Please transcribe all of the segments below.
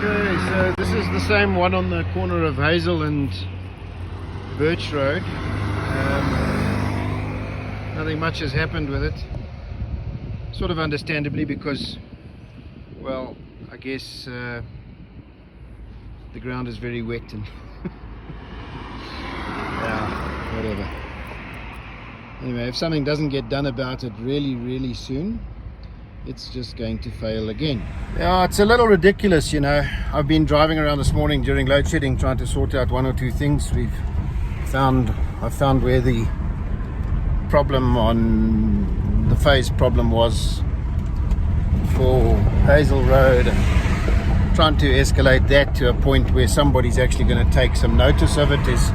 Okay, so this is the same one on the corner of Hazel and Birch Road. Nothing much has happened with it. Sort of understandably because, well, I guess the ground is very wet and yeah, whatever. Anyway, if something doesn't get done about it really soon, it's just going to fail again. Yeah, it's a little ridiculous, you know. I've been driving around this morning during load shedding trying to sort out one or two things. I found where the problem on the phase problem was for Hazel Road, and trying to escalate that to a point where somebody's actually going to take some notice of it is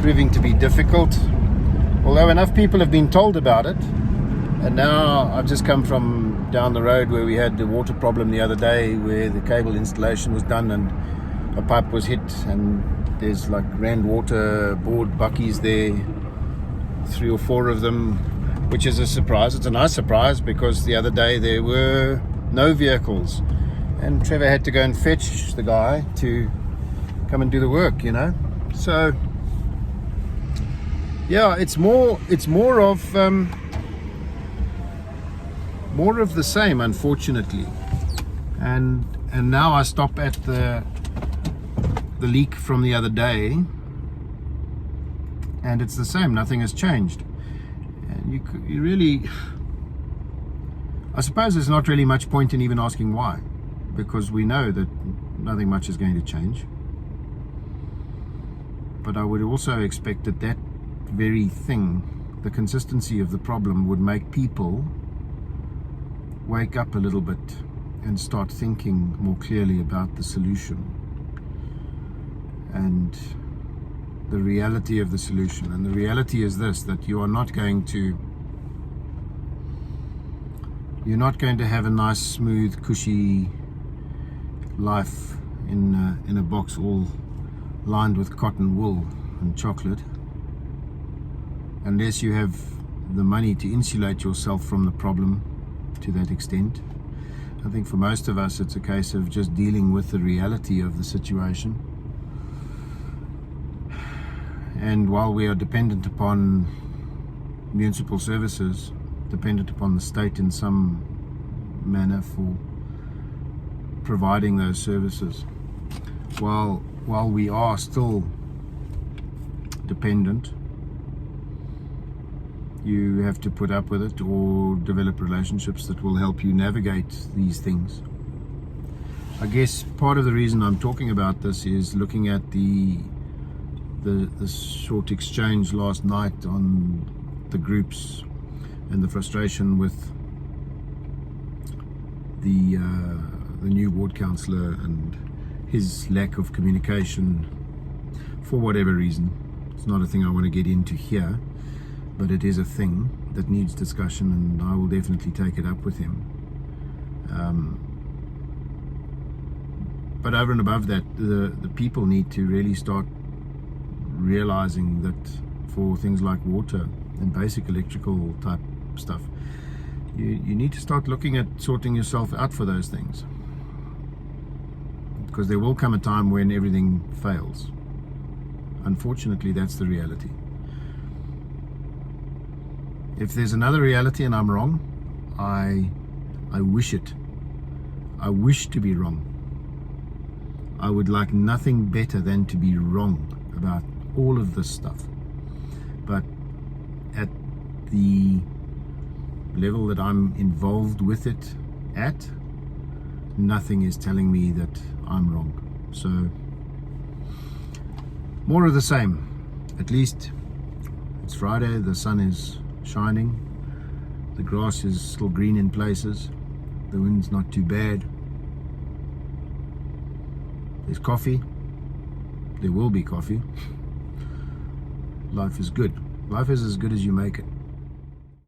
proving to be difficult. Although enough people have been told about it. And now I've just come from down the road where we had the water problem the other day, where the cable installation was done and a pipe was hit, and there's like Rand Water board buckies there, 3 or 4 of them, which is a surprise. It's a nice surprise because the other day there were no vehicles and Trevor had to go and fetch the guy to come and do the work, you know. So yeah, it's more of the same, unfortunately. And now I stop at the leak from the other day, and it's the same. Nothing has changed. And you really, I suppose there's not really much point in even asking why, because we know that nothing much is going to change. But I would also expect that very thing, the consistency of the problem, would make people wake up a little bit and start thinking more clearly about the solution and the reality of the solution. And the reality is this, that you're not going to have a nice, smooth, cushy life in a box all lined with cotton wool and chocolate, unless you have the money to insulate yourself from the problem to that extent. I think for most of us it's a case of just dealing with the reality of the situation. And while we are dependent upon municipal services, dependent upon the state in some manner for providing those services, while we are still dependent, you have to put up with it or develop relationships that will help you navigate these things. I guess part of the reason I'm talking about this is looking at the short exchange last night on the groups and the frustration with the new ward councillor and his lack of communication for whatever reason. It's not a thing I want to get into here, but it is a thing that needs discussion, and I will definitely take it up with him. But over and above that, the people need to really start realizing that for things like water and basic electrical type stuff, you need to start looking at sorting yourself out for those things, because there will come a time when everything fails. Unfortunately, that's the reality. If there's another reality and I'm wrong, I wish it. I wish to be wrong. I would like nothing better than to be wrong about all of this stuff. But at the level that I'm involved with it at, nothing is telling me that I'm wrong. So, more of the same. At least it's Friday, the sun is shining, the grass is still green in places, the wind's not too bad, there's coffee, there will be coffee. Life is good. Life is as good as you make it.